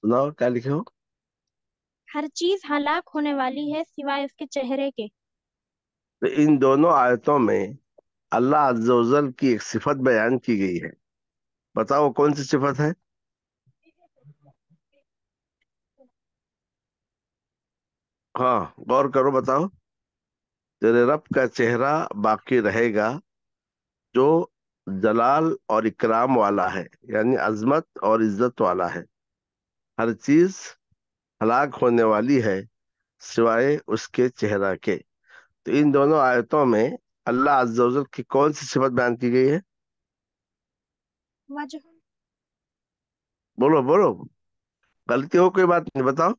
सुनाओ क्या लिखे हो। हर चीज हलाक होने वाली है सिवाय उसके चेहरे के। तो इन दोनों आयतों में अल्लाह अज़्ज़ा वजल की एक सिफत बयान की गई है। बताओ कौन सी सिफत है। हाँ, गौर करो, बताओ। तेरे रब का चेहरा बाकी रहेगा, जो जलाल और इकराम वाला है, यानी अजमत और इज्जत वाला है। हर चीज हलाक होने वाली है सिवाय उसके चेहरा के। तो इन दोनों आयतों में अल्लाह अज़्ज़ा वजल की कौन सी सिफत बयान की गई है। वजह। बोलो बोलो। गलती हो कोई बात नहीं, बताओ।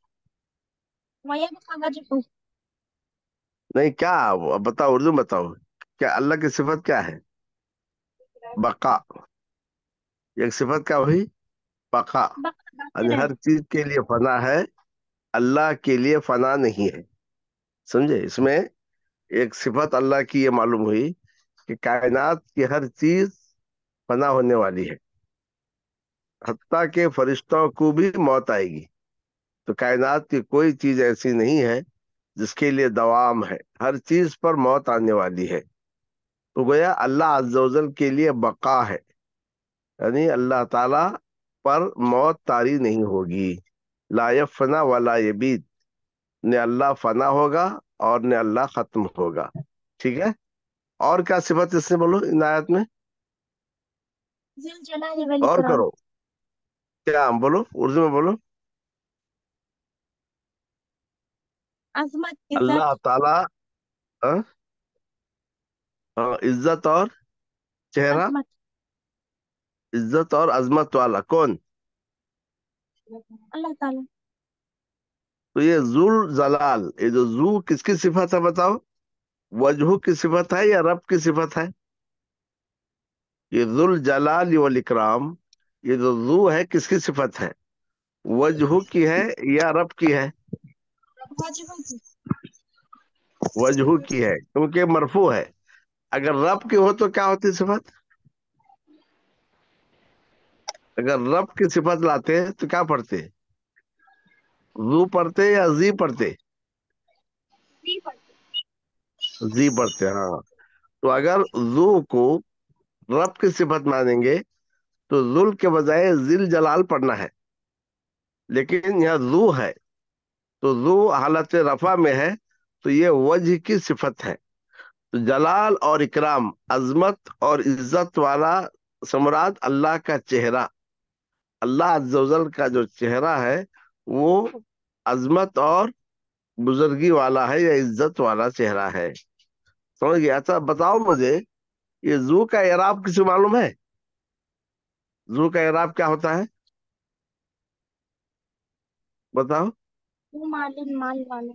वयब्का वजहु। नहीं, क्या अब बताओ, उर्दू में बताओ। क्या अल्लाह की सिफत क्या है। बका। एक सिफत क्या हुई। बका। बका बाकी यानी रहे। हर चीज के लिए फना है, अल्लाह के लिए फना नहीं है। समझे इसमें। एक सिफत अल्लाह की ये मालूम हुई कि कायनात की हर चीज फना होने वाली है। हत्ता के फरिश्तों को भी मौत आएगी। तो कायनात की कोई चीज ऐसी नहीं है जिसके लिए दवाम है। हर चीज पर मौत आने वाली है। तो गोया अल्लाह अज़्ज़ा वजल के लिए बका है, यानी अल्लाह ताला पर मौत तारी नहीं होगी। ला यफना वला यबीद। न अल्लाह फना होगा और न अल्लाह खत्म होगा। ठीक है। और क्या सिफत इसने बोलो इन आयत में। जिल जलाली वल और इकराम। करो। क्या बोलो, उर्दू में बोलो। अजमत इज्जत। अल्लाह ताला। हाँ। हाँ, इज्जत और चेहरा। अजमत। इज्जत और अजमत वाला कौन। अल्लाह ताला। तो ये जुल जलाल, ये जो जू किसकी सिफत है बताओ। वजहू की सिफत है या रब की सिफत है। ये जुल जलाल वल इकराम, ये जो जू है किसकी सिफत है। वजहू की है या रब की है। वजहु की। वजहू की है क्योंकि मरफू है। अगर रब की हो तो क्या होती सिफत। अगर रब की सिफत लाते तो क्या पढ़ते। जू पढ़ते या जी पढ़ते। जी पढ़ते। जी पढ़ते, हाँ। तो अगर जू को रब की सिफत मानेंगे तो जुल के बजाय जिल जलाल पढ़ना है। लेकिन यह जू है, तो जू हालत रफा में है, तो ये वजह की सिफत है। तो जलाल और इकराम, अजमत और इज्जत वाला सम्राट अल्लाह का चेहरा। अल्लाह अज़्ज़ा वजल का जो चेहरा है वो अजमत और बुजुर्गी वाला है या इज्जत वाला चेहरा है। समझ गया। अच्छा बताओ मुझे, ये जू का एराब किसी मालूम है। जू का एराब क्या होता है। बताओ। वो मालिन माल वाले।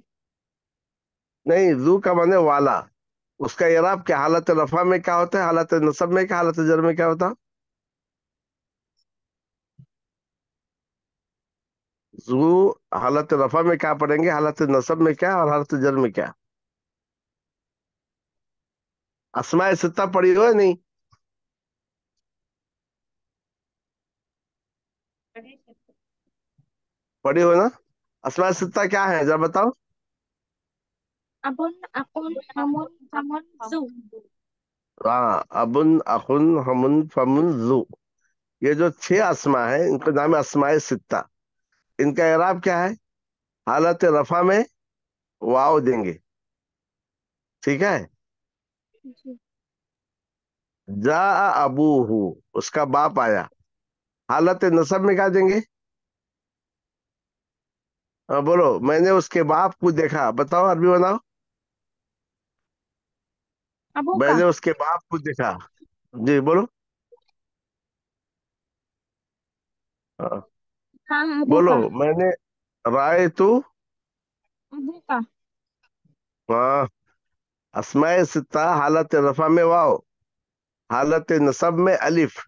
नहीं, जू का माने वाला। उसका एराब क्या, हालत रफा में क्या होता है, हालत नसब में क्या, हालत जर में क्या होता है। जू हालत रफा में क्या पढ़ेंगे, हालत नसब में क्या और हालत जर में क्या। अस्माए सित्ता पढ़ी हो या नहीं। पढ़ी हो ना। अस्माए सित्ता क्या है जरा बताओ। अबुन अकुन हमुन फमुन जू। हाँ, अबुन अखुन हमुन फमुन जू। ये जो छह अस्मा है इनका नाम है अस्माए सित्ता। इनका एराब क्या है। हालत रफा में वाव देंगे। ठीक है। जी। जा अबूहू, उसका बाप आया। हालत नसब में क्या देंगे। हाँ, बोलो, मैंने उसके बाप को देखा, बताओ अरबी बनाओ। अबू का। मैंने उसके बाप को देखा। जी बोलो। हाँ, हाँ हाँ अबू बोलो, का। मैंने राय तू। अबू का। हाँ। अस्माए सित्ता हालत रफा में वाव, हालत नसब में अलिफ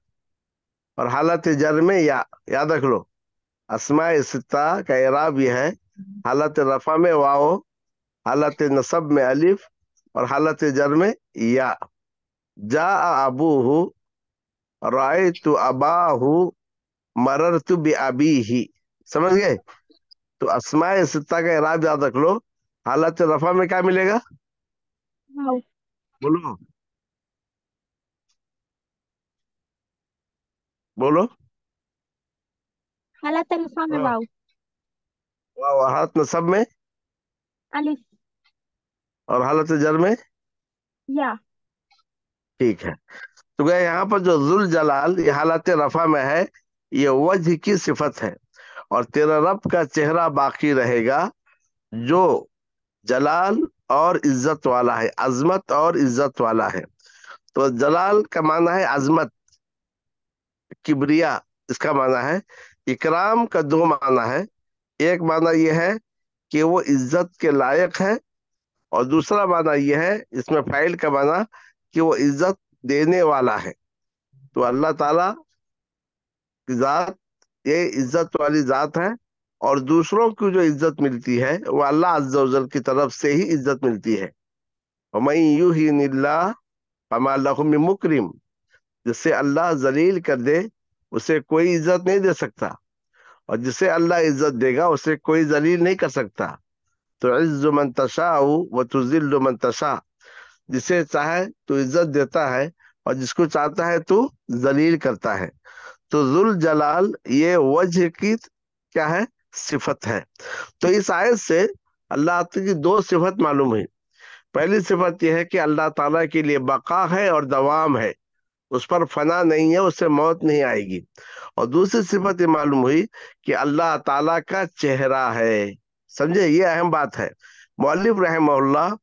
और हालत जर में या। याद रख लो। अस्माए सित्ता का इराब यह है, हालत रफा में वाव, हालत नसब में अलिफ और हालत जर में या। जा अबूहू, रायतु अबाहू, मररतु बि अबीही। समझ गए? तो अस्माए सित्ता का इराद याद रख लो। हालत रफा में क्या मिलेगा? वाव। बोलो, बोलो। हालत रफा में हाँ। वाव। हालत नसब में? अलिफ। और हालत जर में? या। ठीक है। तो गया यहाँ पर जो जुल जलाल ये हालत रफा में है, ये वजह की सिफत है। और तेरा रब का चेहरा बाकी रहेगा, जो जलाल और इज्जत वाला है, अजमत और इज्जत वाला है। तो जलाल का माना है अजमत, किबरिया। इसका माना है इकराम का दो माना है। एक माना यह है कि वो इज्जत के लायक है, और दूसरा माना यह है, इसमें फाइल का माना, कि वो इज्जत देने वाला है। तो अल्लाह ताला की जात ये इज्जत वाली जात है। और दूसरों को जो इज्जत मिलती है वो अल्लाह अज़्ज़ा वजल की तरफ से ही इज्जत मिलती है। वमन युहिनिल्लाह फमा लहु मिन मुकरिम। जिससे अल्लाह जलील कर दे, उसे कोई इज्जत नहीं दे सकता। और जिसे अल्लाह इज्जत देगा उसे कोई जलील नहीं कर सकता। तो इज्जु मन तशाउ व तुजिल्लु मन तशा। जिसे चाहे तो इज्जत देता है, और जिसको चाहता है तो जलील करता है। तो जुल जलाल ये वजह की क्या है? सिफत है। तो इस आयत से अल्लाह की दो सिफत मालूम हुई। पहली सिफत यह है कि अल्लाह ताला के लिए बका है और दवाम है, उस पर फना नहीं है, उससे मौत नहीं आएगी। और दूसरी सिफत ये मालूम हुई कि अल्लाह ताला का चेहरा है। समझे? ये अहम बात है। मौलिफ रहमहुल्लाह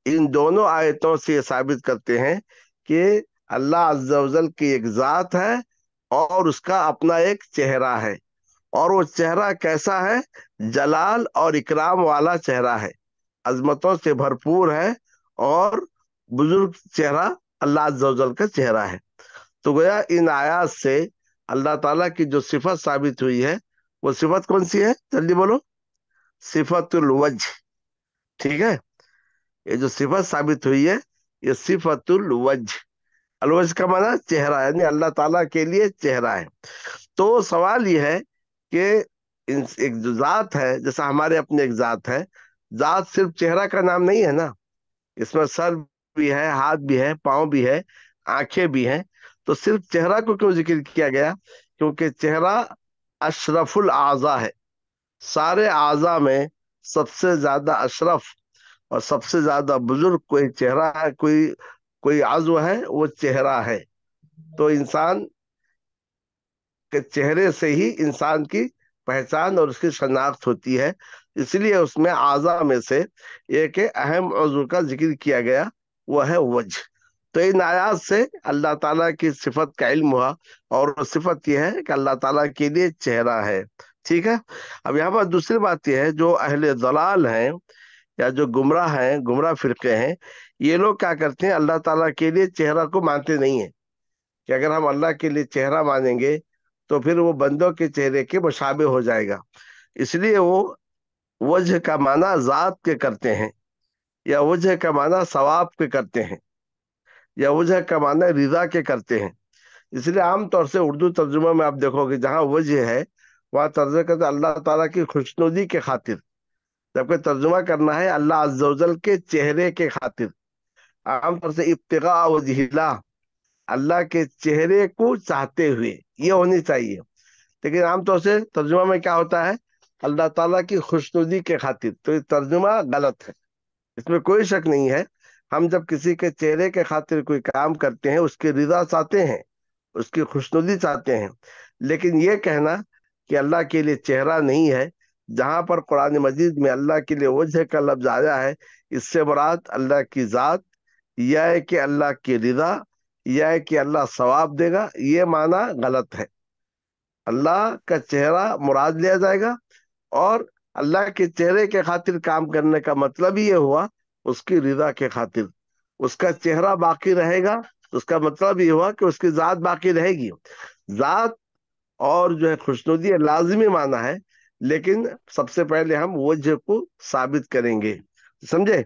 इन दोनों आयतों से ये साबित करते हैं कि अल्लाह अज़्ज़ा वजल की एक जात है, और उसका अपना एक चेहरा है। और वो चेहरा कैसा है? जलाल और इकराम वाला चेहरा है, अजमतों से भरपूर है, और बुजुर्ग चेहरा अल्लाह अज़्ज़ा वजल का चेहरा है। तो गोया इन आयात से अल्लाह ताला की जो सिफत साबित हुई है, वो सिफत कौन सी है? जल्दी बोलो। सिफतुल वजह। ठीक है? ये जो सिफत साबित हुई है, ये सिफतुल वजह। अलवज का माना चेहरा, यानी अल्लाह ताला के लिए चेहरा है। तो सवाल यह है कि एक जो जात है, जैसा हमारे अपने एक जात है, जात सिर्फ चेहरा का नाम नहीं है ना। इसमें सर भी है, हाथ भी है, पाँव भी है, आंखें भी हैं। तो सिर्फ चेहरा को क्यों जिक्र किया गया? क्योंकि चेहरा अशरफुल आज़ा है। सारे आज़ा में सबसे ज्यादा अशरफ और सबसे ज्यादा बुजुर्ग कोई चेहरा है, कोई कोई आज़ू है, वो चेहरा है। तो इंसान के चेहरे से ही इंसान की पहचान और उसकी शनाख्त होती है। इसलिए उसमें आज़ा में से एक अहम उज़्व का जिक्र किया गया, वो है वजह। तो इन आयात से अल्लाह ताला की सिफत का इल्म हुआ, और वो सिफत यह है कि अल्लाह ताला के लिए चेहरा है। ठीक है? अब यहाँ पर दूसरी बात यह है, जो अहले दलाल हैं या जो गुमराह हैं, गुमराह फिरके हैं, ये लोग क्या करते हैं? अल्लाह ताला के लिए चेहरा को मानते नहीं है। कि अगर हम अल्लाह के लिए चेहरा मानेंगे तो फिर वो बंदों के चेहरे के मुशाबे हो जाएगा। इसलिए वो वजह का माना जात के करते हैं, या वजह का माना सवाब के करते हैं, या वजह का माना रिजा के करते हैं। इसलिए आमतौर से उर्दू तर्जुमा में आप देखोगे, जहाँ वजह है वहाँ तर्जुमा करते हैं अल्लाह ताला की खुशनुदी के खातिर। जबकि तर्जुमा करना है अल्लाह अज़्ज़ा वजल के चेहरे के खातिर। आमतौर से इब्तिगा वजहिल्लाह, अल्लाह के चेहरे को चाहते हुए, ये होनी चाहिए। लेकिन आमतौर से तर्जुमा में क्या होता है? अल्लाह ताला की खुशनुदी के खातिर। तो ये तर्जुमा गलत है, इसमें कोई शक नहीं है। हम जब किसी के चेहरे के खातिर कोई काम करते हैं, उसकी रिजा चाहते हैं, उसकी खुशनुदी चाहते हैं। लेकिन ये कहना कि अल्लाह के लिए चेहरा नहीं है, जहां पर कुरान मजीद में अल्लाह के लिए वजह का लफ्ज आया है, इससे मुराद अल्लाह की जात, यह है कि अल्लाह की रिजा, यह है कि अल्लाह सवाब देगा, ये माना गलत है। अल्लाह का चेहरा मुराद लिया जाएगा, और अल्लाह के चेहरे के खातिर काम करने का मतलब ही ये हुआ उसकी रिदा के खातिर। उसका चेहरा बाकी रहेगा, तो उसका मतलब ये हुआ कि उसकी जात बाकी रहेगी। जात और जो है खुशनुदी ये लाजिमी माना है, लेकिन सबसे पहले हम वजह को साबित करेंगे। समझे?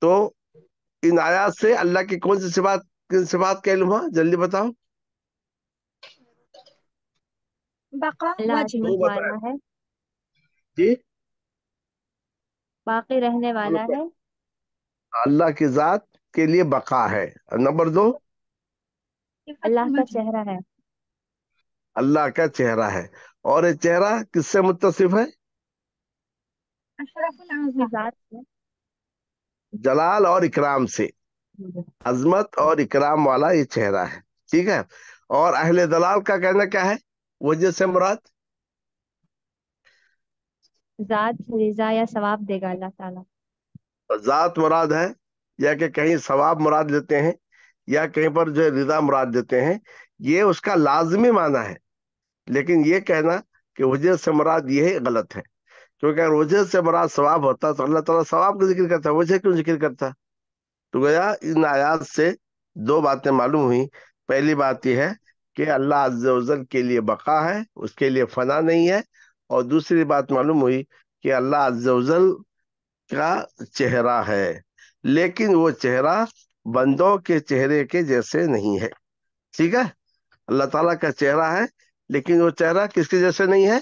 तो इन आयात से अल्लाह की कौन सी सिफात, किन सिफात का इल्म हुआ? जल्दी बताओ। बका अल्लाह वजह। अजमत वो बताए। वाला है। جی। باقی رہنے والا ہے، اللہ کی ذات کے لیے بقا ہے۔ نمبر دو، اللہ کا چہرہ ہے، اللہ کا چہرہ ہے، اور یہ چہرہ کس سے متصف ہے؟ اس کی ذات ہے۔ جلال اور اکرام سے، عظمت اور اکرام والا یہ چہرہ ہے، ٹھیک ہے۔ اور اہل دلال کا کہنا کیا ہے؟ وجہ سے مراد ذات رضا یا ثواب دے گا اللہ تعالیٰ۔ ذات مراد ہے، یا کہ کہیں ثواب مراد لیتے ہیں، یا کہیں پر جو ہے رضا مراد دیتے ہیں، یہ اس کا لازمی معنی ہے۔ لیکن یہ کہنا کہ وجہ سے مراد یہ ہے، غلط ہے، کیونکہ اگر وجہ سے مراد ثواب ہوتا تو اللہ تعالیٰ ثواب کا ذکر کرتا، وجہ کیوں ذکر کرتا؟ تو گویا ان آیات سے دو باتیں معلوم ہوئی۔ پہلی بات یہ ہے کہ اللہ عز و جل کے لیے بقا ہے، اس کے لیے فنا نہیں ہے۔ اور دوسری بات معلوم ہوئی کہ اللہ عز و جل کا چہرہ ہے، لیکن وہ چہرہ بندوں کے چہرے کے جیسے نہیں ہے، ٹھیک ہے۔ اللہ تعالیٰ کا چہرہ ہے، لیکن وہ چہرہ کس کے جیسے نہیں ہے؟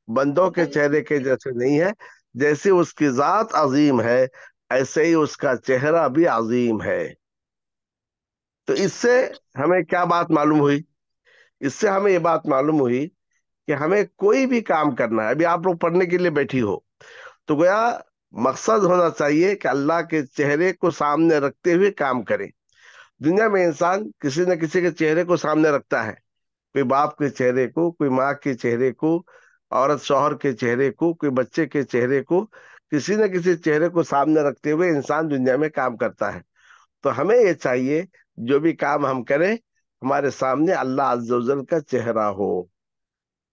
بندوں کے چہرے کے جیسے نہیں ہے۔ جیسے اس کی ذات عظیم ہے، ایسے ہی اس کا چہرہ بھی عظیم ہے۔ تو اس سے ہمیں کیا بات معلوم ہوئی؟ اس سے ہمیں یہ بات معلوم ہوئی کہ ہمیں کوئی بھی کام کرنا ہے، ابھی آپ لوگ پڑھنے کے لیے بیٹھی ہو تو گویا مقصد ہونا چاہیے کہ اللہ کے چہرے کو سامنے رکھتے ہوئے کام کریں۔ دنیا میں انسان کسی نہ کسی کے چہرے کو سامنے رکھتا ہے، کوئی باپ کے چہرے کو، کوئی ماں کے چہرے کو، عورت شوہر کے چہرے کو، کوئی بچے کے چہرے کو، کسی نہ کسی چہرے کو سامنے رکھتے ہوئے انسان دنیا میں کام کرتا ہے۔ تو ہمیں یہ چاہیے جو بھی کام ہم کریں ہمارے سامنے اللہ عز و جل کا چہرہ ہو،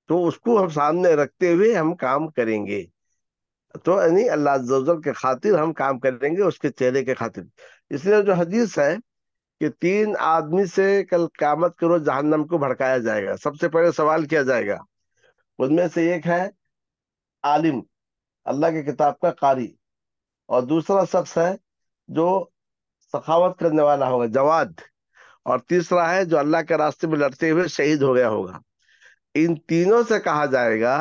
تو اس کو ہم سامنے رکھتے ہوئے ہم کام کریں گے، تو یعنی اللہ عز و جل کے خاطر ہم کام کریں گے، اس کے چہرے کے خاطر۔ اس لیے جو حدیث ہے کہ تین آدمی سے کل قیامت کے روز جہنم کو بھڑکایا جائے گا، سب سے پہلے سوال کیا جائے گا، ان میں سے ایک ہے عالم، اللہ کی کتاب کا قاری، اور دوسرا شخص ہے جو سخاوت کرنے والا ہوگا، جواد، اور تیسرا ہے جو اللہ کے راستے میں لڑتے ہوئے شہید ہو گیا ہوگا۔ ان تینوں سے کہا جائے گا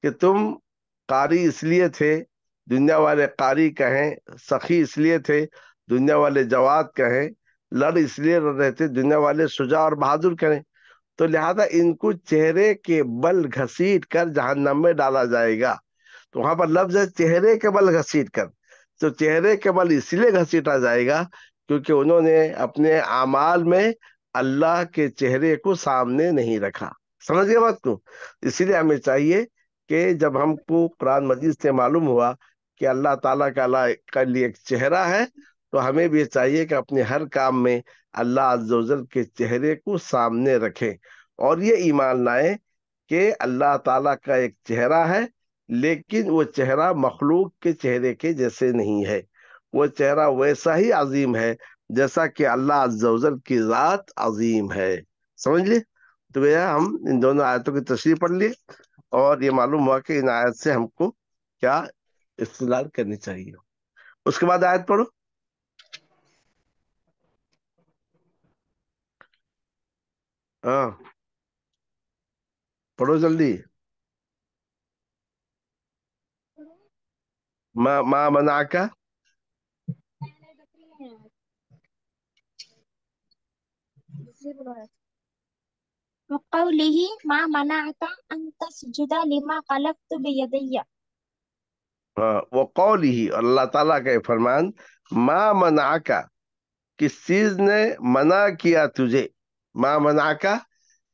کہ تم قاری اس لیے تھے، دنیا والے قاری کہیں، سخی اس لیے تھے، دنیا والے جواد کہیں، لڑ اس لیے لڑ رہے تھے، دنیا والے شجاع اور بہادر کہیں، تو لہذا ان کو چہرے کے بل گھسیٹ کر جہنم میں ڈالا جائے گا۔ تو وہاں پر لفظ ہے چہرے کے بل گھسیٹ کر، تو چہرے کے بل اس لیے گھسیٹا جائے گا کیونکہ انہوں نے اپنے اعمال میں اللہ کے چہرے کو سامنے نہیں رکھا۔ سمجھ گئے بات کو؟ اسی لیے ہمیں چاہیے کہ جب ہم کو قرآن مجید سے معلوم ہوا کہ اللہ تعالیٰ کا لیے ایک چہرہ ہے، تو ہمیں بھی چاہیے کہ اپنے ہر کام میں اللہ عز و جل کے چہرے کو سامنے رکھیں، اور یہ ایمان لائیں کہ اللہ تعالیٰ کا ایک چہرہ ہے، لیکن وہ چہرہ مخلوق کے چہرے کے جیسے نہیں ہے، وہ چہرہ ویسا ہی عظیم ہے جیسا کہ اللہ عز و جل کی ذات عظیم ہے۔ سمجھ لیے؟ تو یہ ہم ان دونوں آیتوں کی تشریح پڑھ لیے، اور یہ معلوم ہوا کہ ان آیت سے ہم کو کیا استدلال کرنی چاہیے۔ اس کے بعد آیت پڑھو۔ ہاں، پڑھو جلدی۔ ما منعک، وقوله ما منعك أن تسجد لما خلقت بيدي۔ ہاں، وہ قول ہی، اللہ تعالیٰ کا یہ فرمان، ما منعک، کس چیز نے منع کیا تجھے، ما منعک،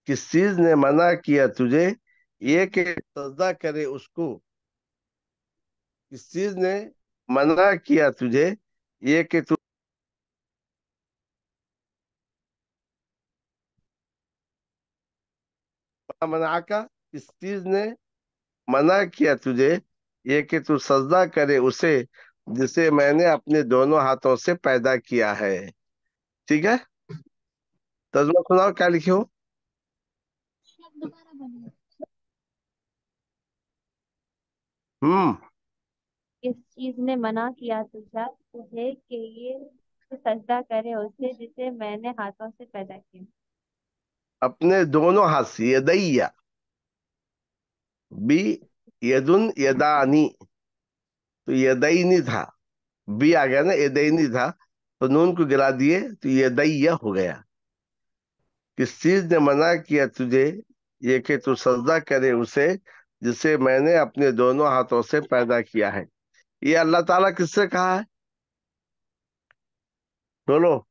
کس چیز نے منع کیا تجھے، یہ کہ سجدہ کرے اس کو، کس چیز نے منع کیا تجھے یہ کہ تو منع کا، کس چیز نے منع کیا تجھے یہ کہ تو سجدہ کرے اسے جسے میں نے اپنے دونوں ہاتھوں سے پیدا کیا ہے۔ ٹھیک ہے، ترجمہ سناؤ کیا لکھے ہو۔ ہوں اس چیز نے منع کیا تجھے کہ یہ سجدہ کرے اسے جسے میں نے ہاتھوں سے پیدا کیا۔ اپنے دونوں ہاتھ سے، یدیا، بی यदुन यदानी, तो यदईनी था, बी आ गया ना, यदईनी था, तो नून को गिरा दिए तो यदैया हो गया। किस चीज ने मना किया तुझे ये कि तू सजदा करे उसे जिसे मैंने अपने दोनों हाथों से पैदा किया है? ये अल्लाह ताला किससे कहा है? बोलो,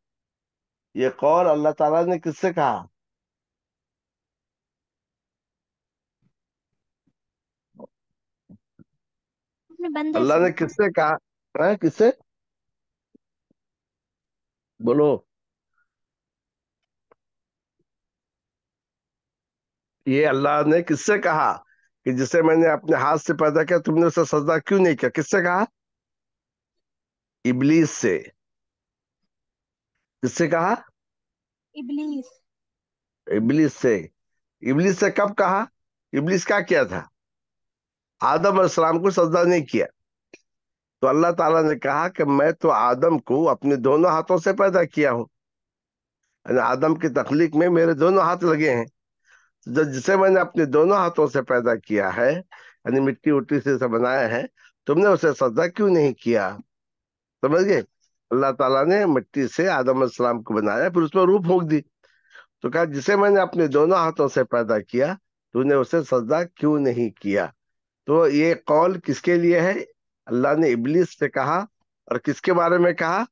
ये कौल अल्लाह ताला ने किससे कहा? अपने बंदे अल्लाह से। ने किससे कहा है? किससे? बोलो, ये अल्लाह ने किससे कहा कि जिसे मैंने अपने हाथ से पैदा किया तुमने उसे सजदा क्यों नहीं किया? किससे कहा? इबलीस से। किससे कहा? इबलीस। इबलीस से। इबलीस से कब कहा? इबलीस क्या किया था? आदम अलैहिस्सलाम को सजदा नहीं किया। तो अल्लाह ताला ने कहा कि मैं तो आदम को अपने दोनों हाथों से पैदा किया हूं, यानी आदम की तख्लीक में मेरे दोनों हाथ लगे हैं। जो जिसे मैंने अपने दोनों हाथों से पैदा किया है, यानी मिट्टी उट्टी से इसे बनाया है, तुमने उसे सजदा क्यों नहीं किया? समझ गए? अल्लाह ताला ने मिट्टी से आदम अलैहिस्सलाम को बनाया, फिर उसमें रूह फूंक दी, तो कहा जिसे मैंने अपने दोनों हाथों से पैदा किया तूने उसे सजदा क्यों नहीं किया? तो ये कौल किसके लिए है? अल्लाह ने इब्लिस से कहा। और किसके बारे में कहा?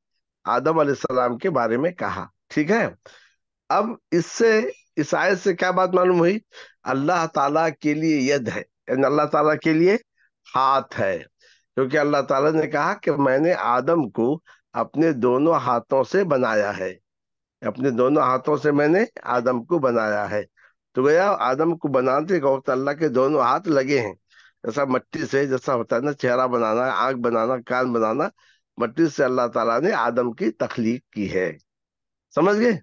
आदम अलैहिस्सलाम के बारे में कहा। ठीक है। अब इससे, इस आयत से क्या बात मालूम हुई? अल्लाह ताला के लिए यद है, यानी अल्लाह ताला के लिए हाथ है, क्योंकि अल्लाह ताला ने कहा कि मैंने आदम को अपने दोनों हाथों से बनाया है। अपने दोनों हाथों से मैंने आदम को बनाया है। तो गया आदम को बनाते के वक्त अल्लाह के दोनों हाथ लगे हैं। जैसा मिट्टी से, जैसा होता है ना, चेहरा बनाना, आंख बनाना, कान बनाना, मिट्टी से अल्लाह ताला ने आदम की तख्लीक की है। समझ गए?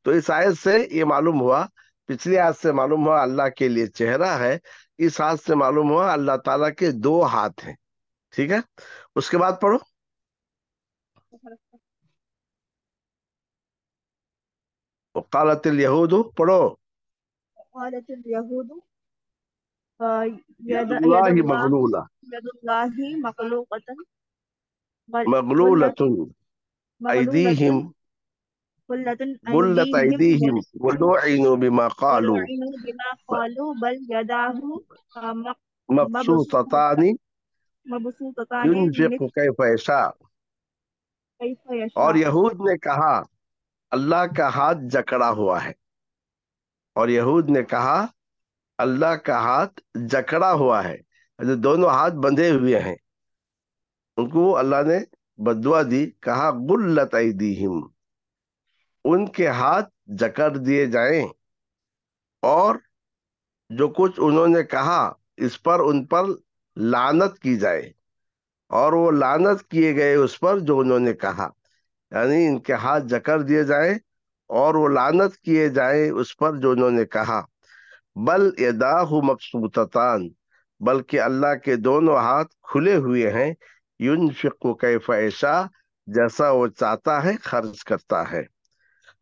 तो इस आयत से ये मालूम हुआ, पिछली आयत से मालूम हुआ अल्लाह के लिए चेहरा है, इस आयत से मालूम हुआ अल्लाह ताला के दो हाथ हैं। ठीक है। उसके बाद पढ़ो। वकालतिल यहूद, पढ़ो। قالت اليهود यदुल्लाहि मगलूला, يد الله مخلوقة غلت मगलूलतुन مغلولة अयदीहिम غلت गुल्लत أيديهم अयदीहिम वलुइनु बिमा कालू ولعنوا بما قالوا بل يداه मबसूततानी مبسوطتان युनफिकु कैफ यशा। كيف और يشاء। यहूद ने कहा अल्लाह का हाथ जकड़ा हुआ है। और यहूद ने कहा अल्लाह का हाथ जकड़ा हुआ है, जो दोनों हाथ बंधे हुए हैं। उनको अल्लाह ने बद्दुआ दी, कहा गुल्लत ऐदीहिम, उनके हाथ जकड़ दिए जाएं, और जो कुछ उन्होंने कहा इस पर उन पर लानत की जाए, और वो लानत किए गए उस पर जो उन्होंने कहा, यानी इनके हाथ जकड़ दिए जाए और वो लानत किए जाए उस पर जो उन्होंने कहा। बल यदाहु मबसूततान, बल्कि अल्लाह के दोनों हाथ खुले हुए हैं, युनफिकु कैफ यशा, जैसा वो चाहता है खर्च करता है।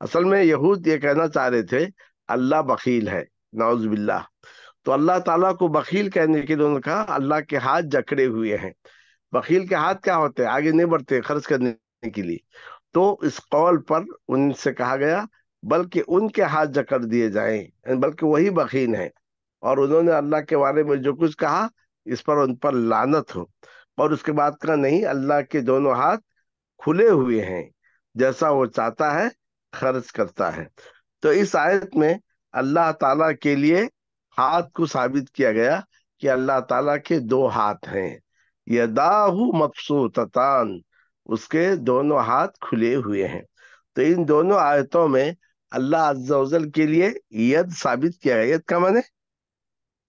असल में यहूद ये कहना चाह रहे थे अल्लाह बखील है, नाउज बिल्लाह। तो अल्लाह ताला को बखील कहने के लिए उन्होंने कहा अल्लाह के हाथ जकड़े हुए हैं। बखील के हाथ क्या होते हैं? आगे नहीं बढ़ते खर्च करने के लिए। तो इस कौल पर उनसे कहा गया बल्कि उनके हाथ जकड़ दिए जाएं, बल्कि वही बखील हैं, और उन्होंने अल्लाह के बारे में जो कुछ कहा इस पर उन पर लानत हो। और उसके बाद कहा नहीं, अल्लाह के दोनों हाथ खुले हुए हैं, जैसा वो चाहता है खर्च करता है। तो इस आयत में अल्लाह ताला के लिए हाथ को साबित किया गया कि अल्लाह ताला के दो हाथ हैं। यदाहु मबसूततान, उसके दोनों हाथ खुले हुए हैं। तो इन दोनों आयतों में अल्लाह अज्जा वजल के लिए यद साबित किया गया। यद का माने?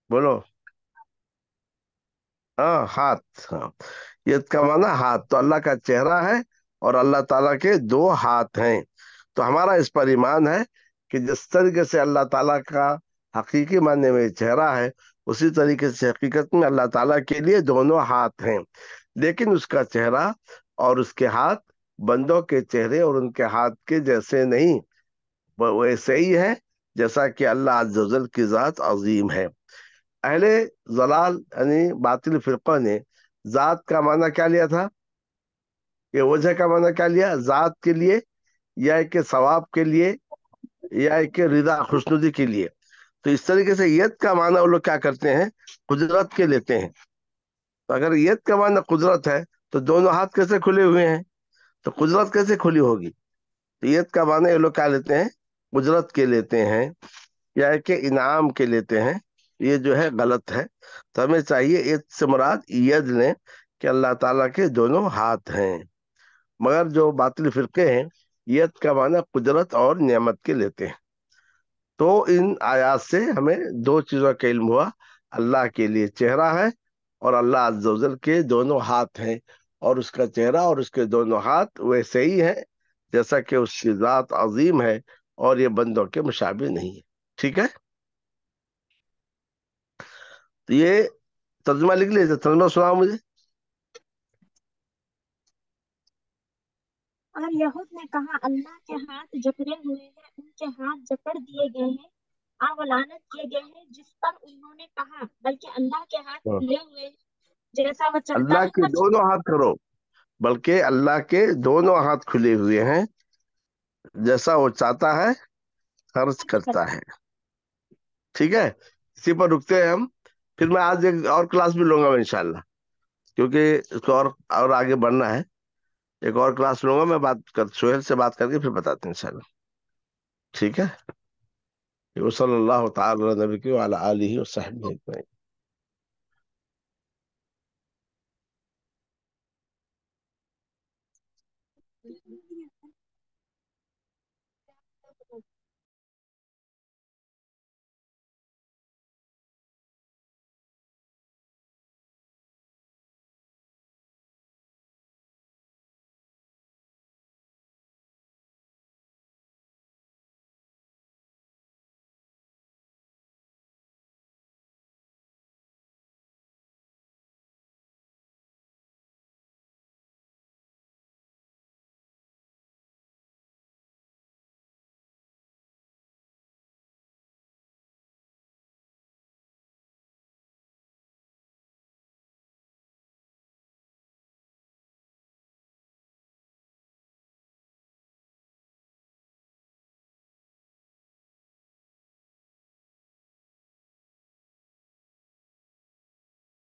बोलो। हाँ, हाथ। हाँ, यद का माना हाथ। तो अल्लाह का चेहरा है और अल्लाह ताला के दो हाथ हैं। तो हमारा इस पर ईमान है कि जिस तरीके से अल्लाह ताला का हकीकी मानने में चेहरा है, उसी तरीके से हकीकत में अल्लाह ताला के लिए दोनों हाथ हैं। लेकिन उसका चेहरा और उसके हाथ बंदों के चेहरे और उनके हाथ के जैसे नहीं, वो वैसे ही है जैसा कि अल्लाह अज़्ज़ा वजल की जात अजीम है। अहले जलाल यानी बातिल फिरका ने जात का माना क्या लिया था, ये वजह का माना क्या लिया, जात के लिए या एक के सवाब के लिए या एक के रिदा खुशनुदी के लिए। तो इस तरीके से यद का माना वो लोग क्या करते हैं, कुदरत के लेते हैं। तो अगर यद का माना कुदरत है तो दोनों हाथ कैसे खुले हुए हैं, तो कुदरत कैसे खुली होगी। तो यद का माना ये लोग क्या लेते हैं, कुदरत के लेते हैं या एक के इनाम के लेते हैं। ये जो है गलत है। तो हमें चाहिए यद से मुराद यद लें कि अल्लाह ताला के दोनों हाथ हैं। मगर जो बातिल फिरके हैं यद का माना कुदरत और नियामत के लेते हैं। तो इन आयात से हमें दो चीजों का इल्म हुआ, अल्लाह के लिए चेहरा है और अल्लाह अज़्ज़ व जल के दोनों हाथ हैं। और उसका चेहरा और उसके दोनों हाथ वैसे ही है जैसा कि उसकी जात अजीम है, और ये बंदों के मुशाबिह नहीं है। ठीक है। तो ये तर्जुमा लिख लीजिए, तर्जुमा सुनाओ मुझे। और यहूद ने कहा, अल्लाह के हाथ जकड़े हुए हैं, उनके हाथ जकड़ दिए गए हैं, लानत किए गए हैं जिस पर उन्होंने कहा, बल्कि अल्लाह के हाथ हाँ। खुले हुए हैं, जैसा वो चाहता अल्लाह है के खर्च। दोनों हाथ करो, बल्कि अल्लाह के दोनों हाथ खुले हुए हैं, जैसा वो चाहता है खर्च खर्च करता करता है। ठीक है, इसी पर रुकते हैं हम। फिर मैं आज एक और क्लास भी लूंगा मैं इंशाल्लाह, क्योंकि इसको और आगे बढ़ना है। एक और क्लास लूंगा मैं, बात कर सोहेल से बात करके फिर बताते हैं इंशाल्लाह। ठीक है। वसल्लल्लाहु तआला अला नबी व अला आलिहि व सहबिहि अजमईन।